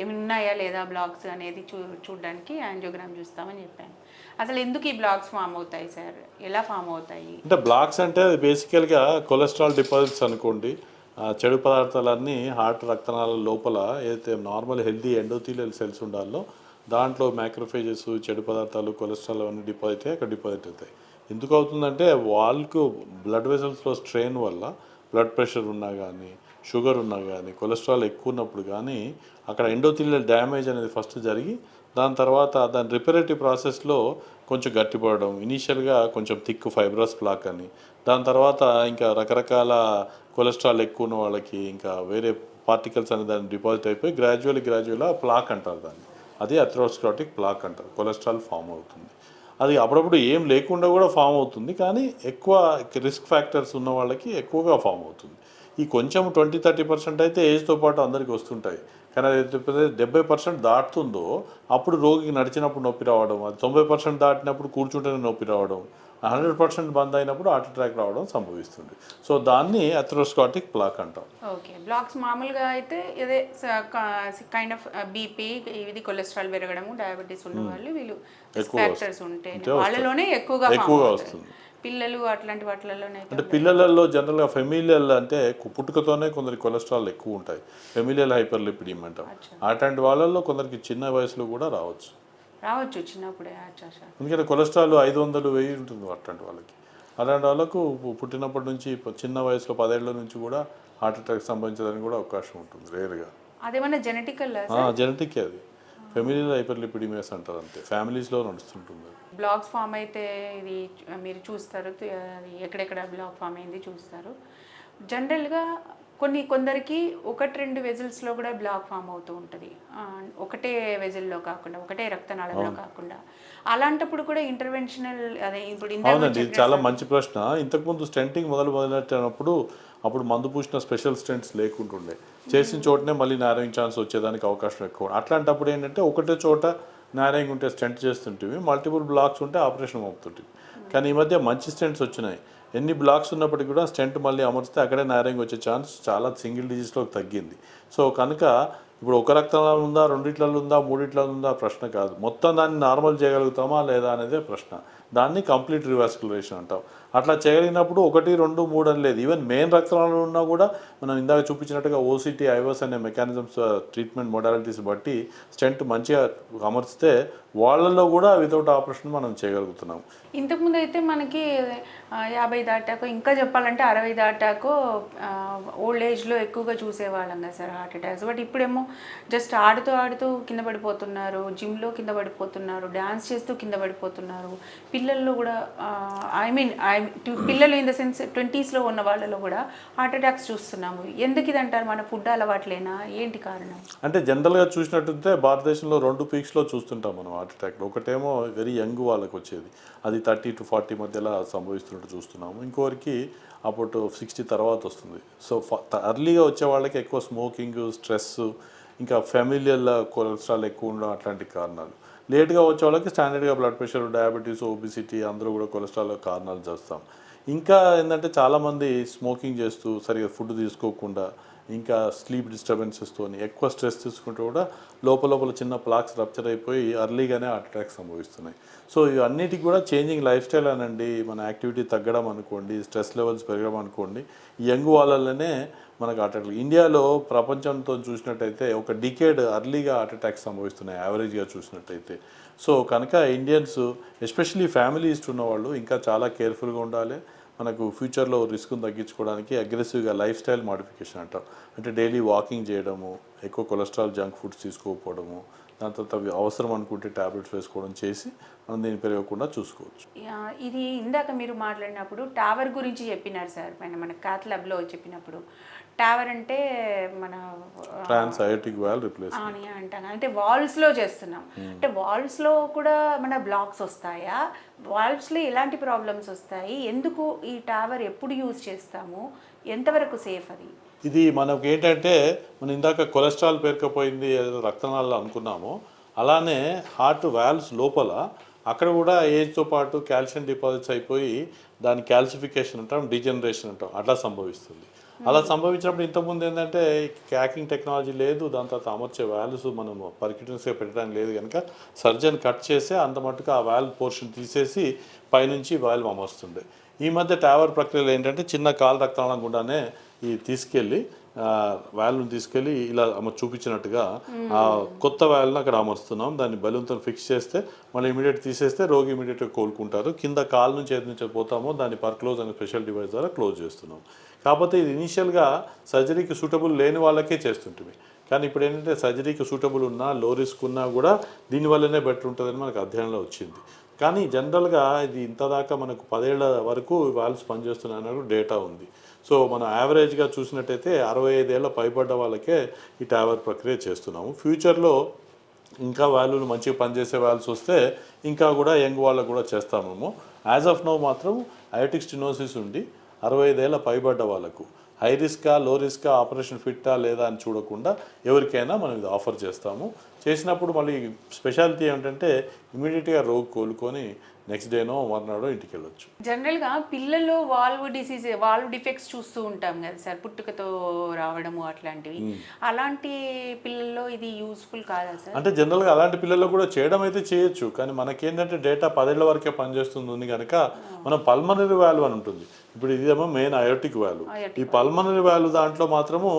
ఏమి ఉన్నాయా లేదా బ్లాక్స్ అనేది చూడడానికి యాంజియోగ్రామ్ చూస్తామని చెప్పాను. అసలు ఎందుకు ఈ బ్లాక్స్ ఫామ్ అవుతాయి సార్, ఎలా ఫామ్ అవుతాయి? అంటే బ్లాక్స్ అంటే బేసికల్గా కొలెస్ట్రాల్ డిపాజిట్స్ అనుకోండి. చెడు పదార్థాలన్నీ హార్ట్ రక్తనాళాల లోపల ఏదైతే నార్మల్ హెల్దీ ఎండోథీలియల్ సెల్స్ ఉండాలో దాంట్లో మ్యాక్రోఫేజెస్, చెడు పదార్థాలు, కొలెస్ట్రాల్ అవన్నీ డిపాజిట్ అయ్యి అక్కడ డిపాజిట్ అవుతాయి. ఎందుకు అవుతుందంటే వాళ్ళకు బ్లడ్ వెసల్స్లో స్ట్రెయిన్ వల్ల బ్లడ్ ప్రెషర్ ఉన్నా కానీ, షుగర్ ఉన్నా కానీ, కొలెస్ట్రాల్ ఎక్కువ ఉన్నప్పుడు కానీ అక్కడ ఎండోథీలియల్ డ్యామేజ్ అనేది ఫస్ట్ జరిగి దాని తర్వాత దాని రిపరేటివ్ ప్రాసెస్లో కొంచెం గట్టిపడడం, ఇనీషియల్గా కొంచెం థిక్ ఫైబ్రస్ ప్లాక్ అని, దాని తర్వాత ఇంకా రకరకాల కొలెస్ట్రాల్ ఎక్కువ ఉన్న వాళ్ళకి ఇంకా వేరే పార్టికల్స్ అనేది దాన్ని డిపాజిట్ అయిపోయి గ్రాడ్యువల్గా ప్లాక్ అంటారు దాన్ని. అది అథెరోస్క్లెరోటిక్ ప్లాక్ అంటారు. కొలెస్ట్రాల్ ఫామ్ అవుతుంది. అది అప్పుడప్పుడు ఏం లేకుండా కూడా ఫామ్ అవుతుంది, కానీ ఎక్కువ రిస్క్ ఫ్యాక్టర్స్ ఉన్న వాళ్ళకి ఎక్కువగా ఫామ్ అవుతుంది. ఈ కొంచెం 20-30% అయితే ఏజ్తో పాటు అందరికీ వస్తుంటాయి. కానీ అది 70% దాటుతుందో అప్పుడు రోగికి నడిచినప్పుడు నొప్పి రావడం, అది 90% దాటినప్పుడు కూర్చుంటేనే నొప్పి రావడం, 100% బంద్ అయినప్పుడు హార్ట్ అటాక్ రావడం సంభవిస్తుంది. సో దాన్ని అథెరోస్క్లెరోటిక్ ప్లాక్ అంటాం. ఓకే, బ్లాక్స్ మామూలుగా అయితే ఇదే కైండ్ ఆఫ్ బీపీ, ఇది కొలెస్ట్రాల్ పెరగడము, డయాబెటీస్ ఉన్న వాళ్ళు వీళ్ళు ఫ్యాక్టర్స్ ఉంటే వాళ్ళలోనే ఎక్కువగా వస్తుంది. పిల్లలు అట్లాంటి వాటిలోనే అంటే పిల్లలలో జనరల్గా ఫెమిలియల్ అంటే పుట్టుకతోనే కొందరికి కొలెస్ట్రాల్ ఎక్కువ ఉంటాయి. ఫెమిలియల్ హైపర్లిపిడియం అంటాం. అట్లాంటి వాళ్ళల్లో కొందరికి చిన్న వయసులో కూడా రావచ్చు చిన్నప్పుడే. ఎందుకంటే కొలెస్ట్రాల్ 500-1000 ఉంటుంది అట్లాంటి వాళ్ళకి. అలాంటి వాళ్ళకు పుట్టినప్పటి నుంచి చిన్న వయసులో 10 ఏళ్ల నుంచి కూడా హార్ట్ అటాక్ సంభవించడానికి కూడా అవకాశం ఉంటుంది రేర్గా. అదేమన్నా జెనెటికల్? జెనెటిక్, అది ఫెమిలియల్ హైపర్లిపిడిమియస్ అంటారు. అంతే, ఫ్యామిలీస్లో నడుస్తుంటుంది. బ్లాక్స్ ఫామ్ అయితే ఇది మీరు చూస్తారు, ఎక్కడెక్కడ బ్లాక్ ఫామ్ అయింది చూస్తారు. జనరల్గా కొందరికి 1-2 వెజిల్స్లో కూడా బ్లాక్ ఫామ్ అవుతూ ఉంటుంది, ఒకటే వెజిల్లో కాకుండా, ఒకటే రక్తనాళంలో కాకుండా. అలాంటప్పుడు కూడా ఇంటర్వెన్షనల్, అదే ఇప్పుడు అవునండి, ఇది చాలా మంచి ప్రశ్న. ఇంతకుముందు స్టెంటింగ్ మొదలెట్టినప్పుడు అప్పుడు మందు పూసిన స్పెషల్ స్టెంట్స్ లేకుంటుండే. చేసిన చోటనే మళ్ళీ నారోయింగ్ ఛాన్స్ వచ్చేదానికి అవకాశం ఎక్కువ. అట్లాంటప్పుడు ఏంటంటే ఒకటే చోట నారాయణ ఉంటే స్టెంట్ చేస్తుంటివి, మల్టిపుల్ బ్లాక్స్ ఉంటే ఆపరేషన్ అవుతుంటివి. కానీ ఈ మధ్య మంచి స్టెంట్స్ వచ్చినాయి. ఎన్ని బ్లాక్స్ ఉన్నప్పటికీ కూడా స్టెంట్ మళ్ళీ అమర్చితే అక్కడే నారాయణ వచ్చే ఛాన్స్ చాలా సింగిల్ డిజిట్స్లోకి తగ్గింది. సో కనుక ఇప్పుడు ఒక రక్తనాళం ఉందా, రెండిట్లలో ఉందా, మూడిట్లలో ఉందా ప్రశ్న కాదు, మొత్తం దాన్ని నార్మల్ చేయగలుగుతామా లేదా అనేదే ప్రశ్న. దాన్ని కంప్లీట్ రివాస్కులరేషన్ అంటాం. అట్లా చేయగలిగినప్పుడు 1, 2, 3 అని లేదు. ఈవెన్ మెయిన్ రక్తనాళాలు ఉన్నా కూడా మనం ఇందాక చూపించినట్టుగా ఓసిటీ, ఐవస్ అనే మెకానిజమ్స్ ట్రీట్మెంట్ మొడాలిటీస్ బట్టి స్టెంట్ మంచిగా అమర్చితే వాళ్ళల్లో కూడా వితౌట్ ఆపరేషన్ మనం చేయగలుగుతున్నాం. ఇంతకుముందు అయితే మనకి 50 దాటాకో, ఇంకా చెప్పాలంటే 60 దాటాకో ఓల్డ్ ఏజ్లో ఎక్కువగా చూసేవాళ్ళం కదా సార్ హార్ట్ అటాక్స్. బట్ ఇప్పుడేమో జస్ట్ ఆడుతూ కింద పడిపోతున్నారు, జిమ్లో కింద పడిపోతున్నారు, డ్యాన్స్ చేస్తూ కింద పడిపోతున్నారు. పిల్లల్లో కూడా పిల్లలు ఇన్ ద సెన్స్ 20sలో ఉన్న వాళ్ళలో కూడా హార్ట్ అటాక్స్ చూస్తున్నాము. ఎందుకు ఇది అంటారు? మన ఫుడ్ అలవాట్లేనా, ఏంటి కారణం? అంటే జనరల్గా చూసినట్టుంటే భారతదేశంలో 2 పీక్స్లో చూస్తుంటాం మనం హార్ట్ అటాక్లో. ఒకటేమో వెరీ యంగ్ వాళ్ళకి వచ్చేది, అది 30 to 40 మధ్యలో సంభవిస్తున్నట్టు చూస్తున్నాము. ఇంకోరికి అప్పుడు 60 తర్వాత వస్తుంది. సో అర్లీగా వచ్చే వాళ్ళకి ఎక్కువ స్మోకింగ్, స్ట్రెస్, ఇంకా ఫ్యామిలియల్ కొలెస్ట్రాల్ ఎక్కువ ఉండడం అట్లాంటి కారణాలు. లేట్గా వచ్చే వాళ్ళకి స్టాండర్డ్గా బ్లడ్ ప్రెషర్, డయాబెటీస్, ఒబిసిటీ అందరూ కూడా కొలెస్ట్రాల్ కారణాలు చేస్తాం. ఇంకా ఏంటంటే చాలామంది స్మోకింగ్ చేస్తూ సరిగా ఫుడ్ తీసుకోకుండా, ఇంకా స్లీప్ డిస్టర్బెన్సెస్తో ఎక్కువ స్ట్రెస్ తీసుకుంటూ కూడా లోపల చిన్న ప్లాక్స్ రప్చర్ అయిపోయి అర్లీగానే హార్ట్ అటాక్స్ సంభవిస్తున్నాయి. సో ఇవన్నిటికి కూడా చేంజింగ్ లైఫ్ స్టైల్ అనండి, మన యాక్టివిటీ తగ్గడం అనుకోండి, స్ట్రెస్ లెవెల్స్ పెరగడం అనుకోండి, యంగ్ వాళ్ళలోనే మనకు హార్ట్ అటాక్. ఇండియాలో ప్రపంచంతో చూసినట్టయితే ఒక డికేడ్ అర్లీగా హార్ట్ అటాక్స్ సంభవిస్తున్నాయి యావరేజ్గా చూసినట్టయితే. సో కనుక ఇండియన్స్ ఎస్పెషలీ ఫ్యామిలీస్ ఉన్నవాళ్ళు ఇంకా చాలా కేర్ఫుల్గా ఉండాలి. మనకు ఫ్యూచర్లో రిస్క్ను తగ్గించుకోవడానికి అగ్రెసివ్గా లైఫ్ స్టైల్ మాడిఫికేషన్ అంటాం. అంటే డైలీ వాకింగ్ చేయడము, ఎక్కువ కొలెస్ట్రాల్, జంక్ ఫుడ్స్ తీసుకోకపోవడము, దాని తర్వాత అవసరం అనుకుంటే ట్యాబ్లెట్స్ వేసుకోవడం చేసి మనం దీన్ని పెరగకుండా చూసుకోవచ్చు. ఇది ఇందాక మీరు మాట్లాడినప్పుడు టవర్ గురించి చెప్పినారు సార్, మన క్యాత్ ల్యాబ్లో చెప్పినప్పుడు. టవర్ అంటే మన ట్రాన్స్ అయోటిక్ వాల్వ్ రిప్లేస్మెంట్ అని అంటాను. అంటే వాల్వ్స్లో చేస్తున్నాం. అంటే వాల్వ్స్లో కూడా మన బ్లాక్స్ వస్తాయా? వాల్వ్స్లో ఎలాంటి ప్రాబ్లమ్స్ వస్తాయి? ఎందుకు ఈ టవర్ ఎప్పుడు యూజ్ చేస్తాము? ఎంతవరకు సేఫ్ అది? ఇది మనకు ఏంటంటే మనం ఇందాక కొలెస్ట్రాల్ పేరుకపోయింది ఏదో రక్తనాళాలు అనుకున్నామో, అలానే హార్ట్ వాల్వ్స్ లోపల అక్కడ కూడా ఏజ్తో పాటు కాల్షియం డిపాజిట్స్ అయిపోయి దాని క్యాల్సిఫికేషన్ అంటాం, డీజనరేషన్ అంటాం, అట్లా సంభవిస్తుంది. అలా సంభవించినప్పుడు ఇంతకుముందు ఏంటంటే క్యాకింగ్ టెక్నాలజీ లేదు, దాని తర్వాత అమర్చే వాల్వ్స్ మనం పర్క్యూటెన్స్గా పెట్టడానికి లేదు కనుక సర్జన్ కట్ చేసి అంత మటుకు ఆ వాల్వ్ పోర్షన్ తీసేసి పైనుంచి వాల్వ్ అమర్స్తుండే. ఈ మధ్య టవర్ ప్రక్రియలో ఏంటంటే చిన్న కాలు రక్తనాళం గుండానే ఈ తీసుకెళ్ళి వాల్వ్ని తీసుకెళ్ళి ఇలా చూపించినట్టుగా ఆ కొత్త వాల్వ్ని అక్కడ అమరుస్తున్నాం. దాన్ని బలూన్తో ఫిక్స్ చేస్తే మళ్ళీ ఇమీడియట్ తీసేస్తే రోగి ఇమీడియట్గా కోలుకుంటారు. కింద కాలు నుంచి ఏది నుంచి పోతామో దాన్ని పర్క్లోజ్ అనే స్పెషల్ డివైస్ ద్వారా క్లోజ్ చేస్తున్నాం. కాకపోతే ఇది ఇనీషియల్గా సర్జరీకి సూటబుల్ లేని వాళ్ళకే చేస్తుంటుంది. కానీ ఇప్పుడు ఏంటంటే సర్జరీకి సూటబుల్ ఉన్నా, లో రిస్క్ ఉన్నా కూడా దీనివల్లనే బెటర్ ఉంటుందని మనకు అధ్యయనంలో వచ్చింది. కానీ జనరల్గా ఇది ఇంతదాకా మనకు 10 ఏళ్ల వరకు వాల్వ్స్ పనిచేస్తున్నాయని డేటా ఉంది. సో మనం యావరేజ్గా చూసినట్టయితే 65 ఏళ్ళ పైబడ్డ వాళ్ళకే ఈ టవర్ ప్రక్రియ చేస్తున్నాము. ఫ్యూచర్లో ఇంకా వాల్వ్లు మంచిగా పనిచేసే వాల్వ్స్ వస్తే ఇంకా కూడా యంగ్ వాళ్ళకు కూడా చేస్తాము. యాజ్ ఆఫ్ నౌ మాత్రం అయోటిక్ స్టెనోసిస్ ఉండి 65 ఏళ్ళ పైబడ్డ వాళ్ళకు హై రిస్కా, లో రిస్కా, ఆపరేషన్ ఫిట్టా లేదా అని చూడకుండా ఎవరికైనా మనం ఇది ఆఫర్ చేస్తాము. చేసినప్పుడు మళ్ళీ స్పెషాలిటీ ఏంటంటే ఇమీడియట్గా రోగి కోలుకొని నెక్స్ట్ డేనో మర్నాడో ఇంటికి వెళ్ళొచ్చు. జనరల్గా పిల్లల్లో వాల్వ్ డిఫెక్ట్స్ చూస్తూ ఉంటాం కదా సార్, పుట్టుకతో రావడము అట్లాంటివి. అలాంటి పిల్లల్లో ఇది యూస్ఫుల్ కాదా సార్? అంటే జనరల్గా అలాంటి పిల్లల్లో కూడా చేయడం అయితే చేయొచ్చు. కానీ మనకేంటంటే డేటా 10 ఏళ్ల వరకే పనిచేస్తుంది కనుక మనం పల్మనరీ వాల్వ్ అని ఉంటుంది. ఇప్పుడు ఇదేమో మెయిన్ అయోటిక్ వాల్వ్. ఈ పల్మనరీ వాల్వ్ దాంట్లో మాత్రము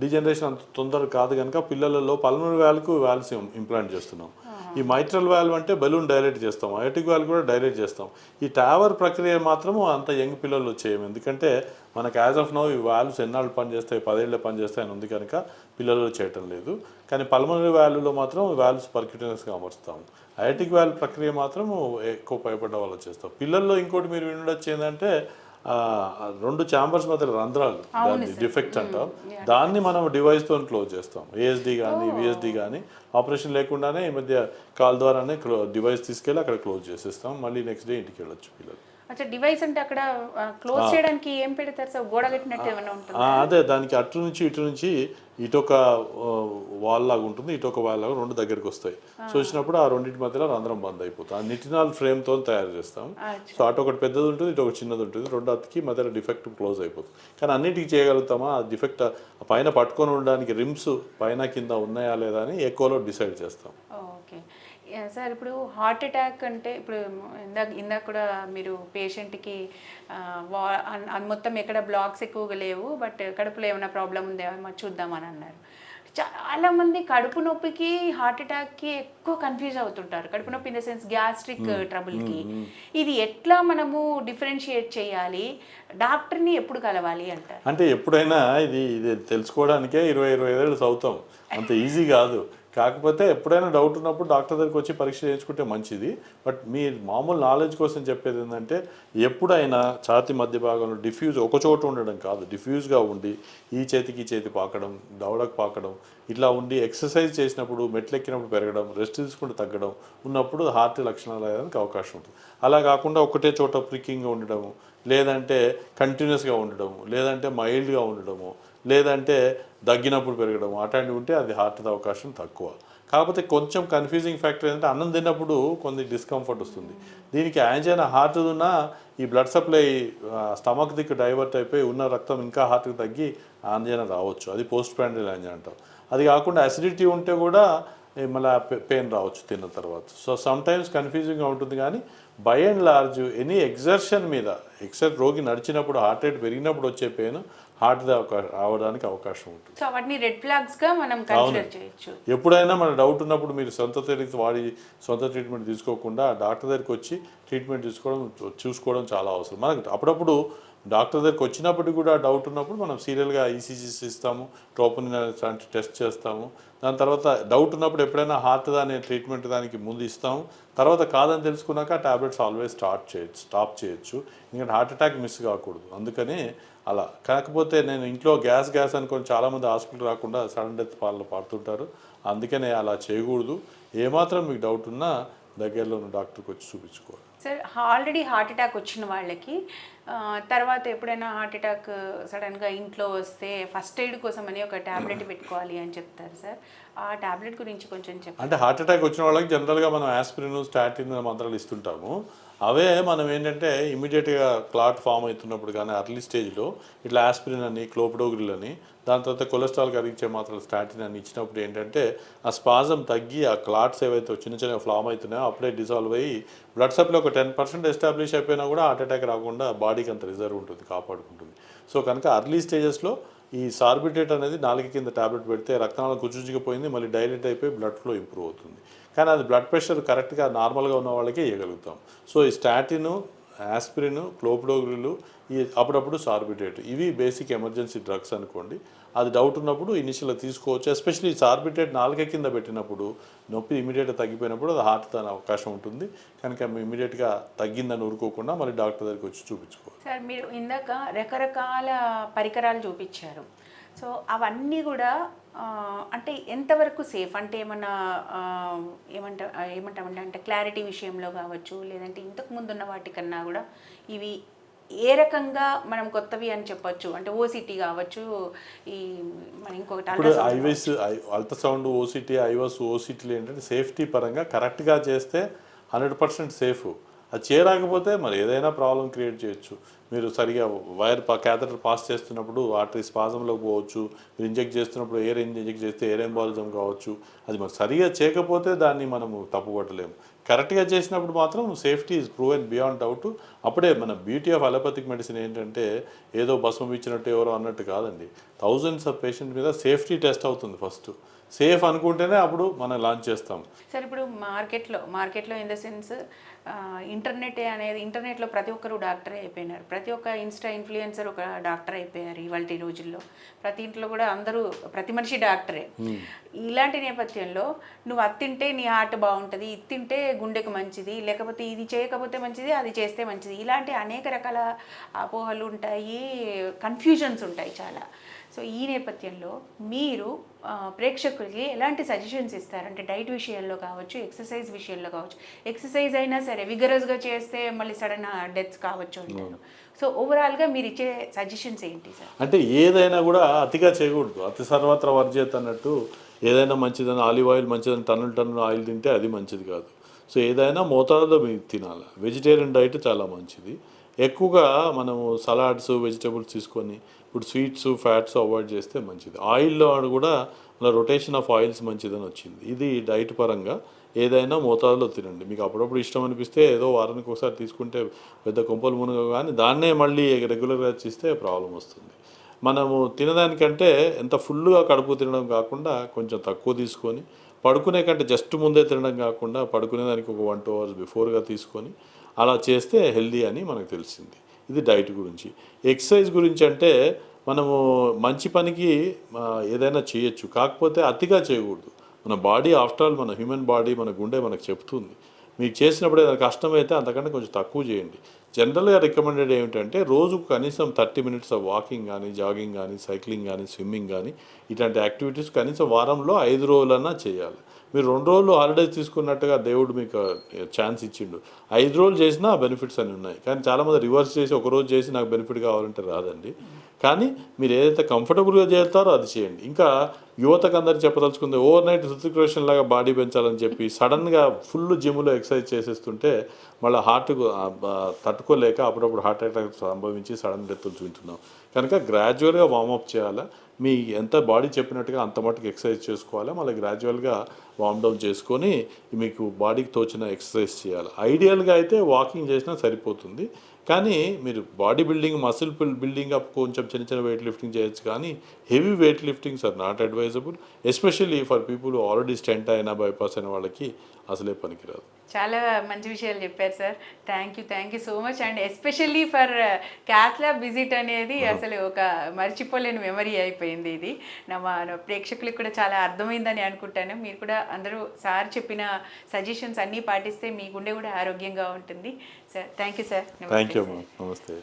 డిజనరేషన్ అంత తొందర కాదు కనుక పిల్లలలో పల్మనరీ వాల్వ్కు వాల్వ్స్ ఇంప్లాంట్ చేస్తున్నాం. ఈ మైట్రల్ వాల్వ్ అంటే బెలూన్ డైరెక్ట్ చేస్తాం, అయోటిక్ వాల్వ్ కూడా డైరెక్ట్ చేస్తాం. ఈ టవర్ ప్రక్రియ మాత్రము అంత యంగ్ పిల్లలు చేయము. ఎందుకంటే మనకు యాజ్ ఆఫ్ నౌ ఈ వాల్వ్స్ ఎన్నాళ్ళు పనిచేస్తాయి, 10 ఏళ్ళే పనిచేస్తాయి అని ఉంది కనుక పిల్లలు చేయటం లేదు. కానీ పల్మనరీ వాల్వ్లో మాత్రం వాల్వ్స్ పర్క్యూటెన్స్గా అమరుస్తాము. అయోటిక్ వాల్వ్ ప్రక్రియ మాత్రం ఎక్కువ భయపడ్డ వాళ్ళు చేస్తాం. పిల్లల్లో ఇంకోటి మీరు వినొచ్చు ఏంటంటే 2 ఛాంబర్స్ మధ్య రంధ్రాలు, దాన్ని డిఫెక్ట్ అంటాం. దాన్ని మనం డివైస్తో క్లోజ్ చేస్తాం. ఏఎస్డి కానీ విఎస్డి కానీ ఆపరేషన్ లేకుండానే ఈ మధ్య కాల్ ద్వారానే డివైస్ తీసుకెళ్ళి అక్కడ క్లోజ్ చేసేస్తాం. మళ్ళీ నెక్స్ట్ డే ఇంటికి వెళ్ళొచ్చు పిల్లలు. అచ్చా, డివైస్ అంటే అక్కడ క్లోజ్ చేయడానికి ఏం పెడతారు సార్? గోడ కట్టినట్టు ఏమైనా ఉంటుంది? అదే దానికి అటు నుంచి ఇటు నుంచి ఇటొక వాల్ లాగా ఉంటుంది, ఇటొక వాల్ లాగా రెండు దగ్గరికి వస్తాయి. సో వచ్చినప్పుడు ఆ రెండింటి మధ్యలో రంధ్రం బంద్ అయిపోతుంది. ఆ నిటినాల్ ఫ్రేమ్తో తయారు చేస్తాం. సో అటు ఒకటి పెద్దది ఉంటుంది, ఇటు ఒక చిన్నది ఉంటుంది, రెండు అతికి మధ్యలో డిఫెక్ట్ క్లోజ్ అయిపోతుంది. కానీ అన్నిటికీ చేయగలుగుతామా? ఆ డిఫెక్ట్ పైన పట్టుకొని ఉండడానికి రిమ్స్ పైన కింద ఉన్నాయా లేదా అని ఎక్కువలో డిసైడ్ చేస్తాం. ఓకే సార్, ఇప్పుడు హార్ట్ అటాక్ అంటే ఇప్పుడు ఇందాక కూడా మీరు పేషెంట్కి మొత్తం ఎక్కడ బ్లాక్స్ ఎక్కువగా లేవు, బట్ కడుపులో ఏమైనా ప్రాబ్లం ఉందేమో చూద్దామని అన్నారు. చాలామంది కడుపు నొప్పికి హార్ట్ అటాక్కి ఎక్కువ కన్ఫ్యూజ్ అవుతుంటారు. కడుపు నొప్పి ఇన్ ద సెన్స్ గ్యాస్ట్రిక్ ట్రబుల్కి. ఇది ఎట్లా మనము డిఫరెన్షియేట్ చేయాలి? డాక్టర్ని ఎప్పుడు కలవాలి అంటారు? అంటే ఎప్పుడైనా ఇది తెలుసుకోవడానికే 20-25 ఏళ్ళు చదువుతాం, అంత ఈజీ కాదు. కాకపోతే ఎప్పుడైనా డౌట్ ఉన్నప్పుడు డాక్టర్ దగ్గరికి వచ్చి పరీక్ష చేయించుకుంటే మంచిది. బట్ మీ మామూలు నాలెడ్జ్ కోసం చెప్పేది ఏంటంటే, ఎప్పుడైనా ఛాతీ మధ్య భాగంలో డిఫ్యూజ్ ఒక చోట ఉండడం కాదు, డిఫ్యూజ్గా ఉండి ఈ చేతికి చేతి పాకడం, దవడకు పాకడం ఇట్లా ఉండి ఎక్సర్సైజ్ చేసినప్పుడు మెట్లెక్కినప్పుడు పెరగడం, రెస్ట్ తీసుకుంటూ తగ్గడం ఉన్నప్పుడు హార్ట్ లక్షణాలు అయ్యేదానికి అవకాశం ఉంటుంది. అలా కాకుండా ఒకటే చోట ప్రికింగ్గా ఉండడము, లేదంటే కంటిన్యూస్గా ఉండడము, లేదంటే మైల్డ్గా ఉండడము, లేదంటే దగ్గినప్పుడు పెరగడం అట్లాంటివి ఉంటే అది హార్ట్ అవకాశం తక్కువ. కాకపోతే కొంచెం కన్ఫ్యూజింగ్ ఫ్యాక్టర్ ఏంటంటే అన్నం తిన్నప్పుడు కొన్ని డిస్కంఫర్ట్ వస్తుంది. దీనికి యాంజైనా హార్ట్ ఉన్న ఈ బ్లడ్ సప్లై స్టమక్ దిక్కు డైవర్ట్ అయిపోయి ఉన్న రక్తం ఇంకా హార్ట్కి తగ్గి యాంజైనా రావచ్చు. అది పోస్ట్ ప్రాండియల్ యాంజైనా అంటాం. అది కాకుండా అసిడిటీ ఉంటే కూడా మళ్ళీ పెయిన్ రావచ్చు తిన్న తర్వాత. సో సమ్ టైమ్స్ కన్ఫ్యూజింగ్గా ఉంటుంది. కానీ by and large any exertion మీద రోగి నడిచినప్పుడు హార్ట్ రేట్ పెరిగినప్పుడు వచ్చే పెయిన్ హార్ట్ రావడానికి అవకాశం ఉంటుంది. సో అవన్నీ రెడ్ ఫ్లాగ్స్గా మనం కన్సిడర్ చేయొచ్చు. ఎప్పుడైనా మన డౌట్ ఉన్నప్పుడు మీరు సొంత తెలిసి వాడి సొంత ట్రీట్మెంట్ తీసుకోకుండా డాక్టర్ దగ్గరికి వచ్చి ట్రీట్మెంట్ చూసుకోవడం చాలా అవసరం. మనకు అప్పుడప్పుడు డాక్టర్ దగ్గరికి వచ్చినప్పటికి కూడా డౌట్ ఉన్నప్పుడు మనం సీరియల్గా ఈసీజీస్ ఇస్తాము, ట్రోపోనిన్ లాంటి టెస్ట్ చేస్తాము. దాని తర్వాత డౌట్ ఉన్నప్పుడు ఎప్పుడైనా హార్ట్ దాని ట్రీట్మెంట్ దానికి ముందు ఇస్తాము. తర్వాత కాదని తెలుసుకున్నాక టాబ్లెట్స్ ఆల్వేస్ స్టాప్ చేయొచ్చు. ఎందుకంటే హార్ట్ అటాక్ మిస్ కాకూడదు. అందుకని అలా. కాకపోతే నేను ఇంట్లో గ్యాస్ అనుకొని చాలామంది హాస్పిటల్ రాకుండా సడన్ డెత్ పాలలో పడుతుంటారు. అందుకనే అలా చేయకూడదు. ఏమాత్రం మీకు డౌట్ ఉన్నా దగ్గరలో ఉన్న డాక్టర్కి వచ్చి చూపించుకోవాలి. సార్, ఆల్రెడీ హార్ట్ అటాక్ వచ్చిన వాళ్ళకి తర్వాత ఎప్పుడైనా హార్ట్ అటాక్ సడన్గా ఇంట్లో వస్తే ఫస్ట్ ఎయిడ్ కోసం అని ఒక ట్యాబ్లెట్ పెట్టుకోవాలి అని చెప్తారు సార్. ఆ ట్యాబ్లెట్ గురించి కొంచెం చెప్పండి. అంటే హార్ట్ అటాక్ వచ్చిన వాళ్ళకి జనరల్గా మనం ఆస్పిరిన్, స్టాటిన్ మంత్రాలు ఇస్తుంటాము. అవే మనం ఏంటంటే ఇమీడియట్గా క్లాట్ ఫామ్ అవుతున్నప్పుడు కానీ అర్లీ స్టేజ్లో ఇట్లా ఆస్పిరిన్ అని, క్లోపిడోగ్రిల్ అని, దాని తర్వాత కొలెస్ట్రాల్ కరిగించే మాత్రలు స్టాటిన్ అని ఇచ్చినప్పుడు ఏంటంటే ఆ స్పాజం తగ్గి ఆ క్లాట్స్ ఏవైతే చిన్న ఫామ్ అవుతున్నాయో అప్పుడే డిజాల్వ్ అయ్యి బ్లడ్ సప్లై ఒక 10% ఎస్టాబ్లిష్ అయిపోయినా కూడా హార్ట్ అటాక్ రాకుండా బాడీకి అంత రిజర్వ్ ఉంటుంది, కాపాడుకుంటుంది. సో కనుక అర్లీ స్టేజెస్లో ఈ సార్బిటేట్ అనేది నాలుగు కింద టాబ్లెట్ పెడితే రక్తనాళం కుచుకుపోయింది, మళ్ళీ డైలేట్ అయిపోయి బ్లడ్ ఫ్లో ఇంప్రూవ్ అవుతుంది. కానీ అది బ్లడ్ ప్రెషర్ కరెక్ట్గా నార్మల్గా ఉన్న వాళ్ళకే ఇవ్వగలుగుతాం. సో ఈ స్టాటిన్, ఆస్పిరిన్, క్లోపిడోగ్రిల్, ఈ అప్పుడప్పుడు సార్బిటేట్, ఇవి బేసిక్ ఎమర్జెన్సీ డ్రగ్స్ అనుకోండి. అది డౌట్ ఉన్నప్పుడు ఇనిషియల్గా తీసుకోవచ్చు. ఎస్పెషల్లీ సార్బిటేట్ నాలుక కింద పెట్టినప్పుడు నొప్పి ఇమీడియట్గా తగ్గిపోయినప్పుడు అది హార్ట్ దాని అవకాశం ఉంటుంది. కనుక ఇమీడియట్గా తగ్గిందని ఊరుకోకుండా మళ్ళీ డాక్టర్ దగ్గరికి వచ్చి చూపించుకోవాలి. సార్, మీరు ఇందాక రకరకాల పరికరాలు చూపించారు. సో అవన్నీ కూడా అంటే ఎంతవరకు సేఫ్? అంటే ఏమంటామంటే అంటే క్లారిటీ విషయంలో కావచ్చు, లేదంటే ఇంతకు ముందు ఉన్న వాటికన్నా కూడా ఇవి ఏ రకంగా మనం కొత్తవి అని చెప్పొచ్చు? అంటే ఓసిటీ కావచ్చు, ఈ మన ఇంకొకటి అల్ట్రాసౌండ్, ఓసిటీ, ఐవాస్, ఓసిటీలు ఏంటంటే సేఫ్టీ పరంగా కరెక్ట్గా చేస్తే 100% సేఫ్. అది చేయరాకపోతే మరి ఏదైనా ప్రాబ్లం క్రియేట్ చేయొచ్చు. మీరు సరిగా వైర్ క్యాథెటర్ పాస్ చేస్తున్నప్పుడు ఆర్టరీ స్పాజంలోకి పోవచ్చు. మీరు ఇంజెక్ట్ చేస్తున్నప్పుడు ఎయిర్ ఇంజెక్ట్ చేస్తే ఎయిర్ ఎంబాలిజం కావచ్చు. అది మరి సరిగా చేయకపోతే దాన్ని మనము తప్పుపట్టలేము. కరెక్ట్గా చేసినప్పుడు మాత్రం safety is proven beyond doubt. అప్పుడే మన బ్యూటీ ఆఫ్ అలోపతిక్ మెడిసిన్ ఏంటంటే ఏదో భస్మం ఇచ్చినట్టు ఎవరో అన్నట్టు కాదండి. థౌజండ్స్ ఆఫ్ పేషెంట్ మీద సేఫ్టీ టెస్ట్ అవుతుంది. ఫస్ట్ సేఫ్ అనుకుంటేనే అప్పుడు మనం లాంచ్ చేస్తాం. సార్, ఇప్పుడు మార్కెట్లో ఇన్ ద సెన్స్ ఇంటర్నెట్లో ప్రతి ఒక్కరు డాక్టరే అయిపోయినారు. ప్రతి ఒక్క ఇన్ఫ్లుయెన్సర్ ఒక డాక్టర్ అయిపోయారు ఇవాళ రోజుల్లో. ప్రతి ఇంట్లో కూడా ప్రతి మనిషి డాక్టరే. ఇలాంటి నేపథ్యంలో నువ్వు అది తింటే నీ హార్ట్ బాగుంటుంది, ఇది తింటే గుండెకు మంచిది, లేకపోతే ఇది చేయకపోతే మంచిది, అది చేస్తే మంచిది, ఇలాంటి అనేక రకాల అపోహలు ఉంటాయి. కన్ఫ్యూజన్స్ ఉంటాయి చాలా. సో ఈ నేపథ్యంలో మీరు ప్రేక్షకులకి ఎలాంటి సజెషన్స్ ఇస్తారు? అంటే డైట్ విషయంలో కావచ్చు, ఎక్సర్సైజ్ విషయంలో కావచ్చు. ఎక్సర్సైజ్ అయినా సరే విగరస్గా చేస్తే మళ్ళీ సడన్ డెత్స్ కావచ్చు అంటారు. సో ఓవరాల్గా మీరు ఇచ్చే సజెషన్స్ ఏంటి సార్? అంటే ఏదైనా కూడా అతిగా చేయకూడదు. అతి సర్వత్ర వర్జ్యత అన్నట్టు, ఏదైనా మంచిదని ఆలివ్ ఆయిల్ మంచిదని టన్నులు ఆయిల్ తింటే అది మంచిది కాదు. సో ఏదైనా మోతాదులో మీరు తినాలి. వెజిటేరియన్ డైట్ చాలా మంచిది. ఎక్కువగా మనము సలాడ్స్ వెజిటేబుల్స్ తీసుకొని ఇప్పుడు స్వీట్స్ ఫ్యాట్స్ అవాయిడ్ చేస్తే మంచిది. ఆయిల్లో కూడా మన రొటేషన్ ఆఫ్ ఆయిల్స్ మంచిదని వచ్చింది. ఇది డైట్ పరంగా ఏదైనా మోతాదులో తినండి. మీకు అప్పుడప్పుడు ఇష్టం అనిపిస్తే ఏదో వారానికి ఒకసారి తీసుకుంటే పెద్ద కొంపలు మునగ, కానీ దాన్నే మళ్ళీ రెగ్యులర్గా చేస్తే ప్రాబ్లం వస్తుంది. మనము తినదానికంటే ఎంత ఫుల్గా కడుపు తినడం కాకుండా కొంచెం తక్కువ తీసుకొని, పడుకునే కంటే జస్ట్ ముందే తినడం కాకుండా పడుకునేదానికి ఒక 1-2 hours బిఫోర్గా తీసుకొని అలా చేస్తే హెల్దీ అని మనకు తెలిసింది. ఇది డైట్ గురించి. ఎక్సర్సైజ్ గురించి అంటే మనము మంచి పనికి ఏదైనా చేయొచ్చు, కాకపోతే అతిగా చేయకూడదు. మన బాడీ ఆఫ్టర్ ఆల్ మన హ్యూమన్ బాడీ, మన గుండె మనకు చెప్తుంది. మీకు చేసినప్పుడు ఏదైనా కష్టమైతే అంతకంటే కొంచెం తక్కువ చేయండి. జనరల్గా రికమెండెడ్ ఏమిటంటే రోజుకు కనీసం 30 minutes వాకింగ్ కానీ, జాగింగ్ కానీ, సైక్లింగ్ కానీ, స్విమ్మింగ్ కానీ ఇట్లాంటి యాక్టివిటీస్ కనీసం వారంలో 5 రోజులన్నా చేయాలి. మీరు 2 రోజులు హాలిడేస్ తీసుకున్నట్టుగా దేవుడు మీకు ఛాన్స్ ఇచ్చిండు. 5 రోజులు చేసినా బెనిఫిట్స్ అని ఉన్నాయి. కానీ చాలామంది రివర్స్ చేసి ఒక రోజు చేసి నాకు బెనిఫిట్ కావాలంటే రాదండి. కానీ మీరు ఏదైతే కంఫర్టబుల్గా చేస్తారో అది చేయండి. ఇంకా యువతకు అందరికి చెప్పదలుచుకుంది, ఓవర్ నైట్ హృతిక్ రోషన్ లాగా బాడీ పెంచాలని చెప్పి సడన్గా ఫుల్ జిమ్లో ఎక్సర్సైజ్ చేసేస్తుంటే మళ్ళీ హార్ట్కు తట్టుకోలేక అప్పుడప్పుడు హార్ట్ అటాక్ సంభవించి సడన్ డెత్తులు చూస్తున్నాం. కనుక గ్రాడ్యువల్గా వార్మప్ చేయాలి. మీ ఎంత బాడీ చెప్పినట్టుగా అంత మటుకు ఎక్సర్సైజ్ చేసుకోవాలి. మళ్ళీ గ్రాడ్యువల్గా వార్మ్ డౌన్ చేసుకొని మీకు బాడీకి తోచిన ఎక్సర్సైజ్ చేయాలి. ఐడియల్గా అయితే వాకింగ్ చేసినా సరిపోతుంది. కానీ మీరు body building, muscle building up కొంచెం చిన్న చిన్న వెయిట్ లిఫ్టింగ్ చేయొచ్చు, కానీ heavy weight liftings are not advisable, especially for people already stent అయినా బైపాస్ అయిన వాళ్ళకి అసలే పనికిరాదు. చాలా మంచి విషయాలు చెప్పారు sir. Thank you so much. And especially for cath lab visit అనేది అసలు ఒక మర్చిపోలేని మెమరీ అయిపోయింది. ఇది మన ప్రేక్షకులకు కూడా చాలా అర్థమైందని అనుకుంటాను. మీరు కూడా అందరూ సార్ చెప్పిన సజెషన్స్ అన్నీ పాటిస్తే మీ గుండె కూడా ఆరోగ్యంగా ఉంటుంది. Sir thank you sir. Thank you. నమస్తే.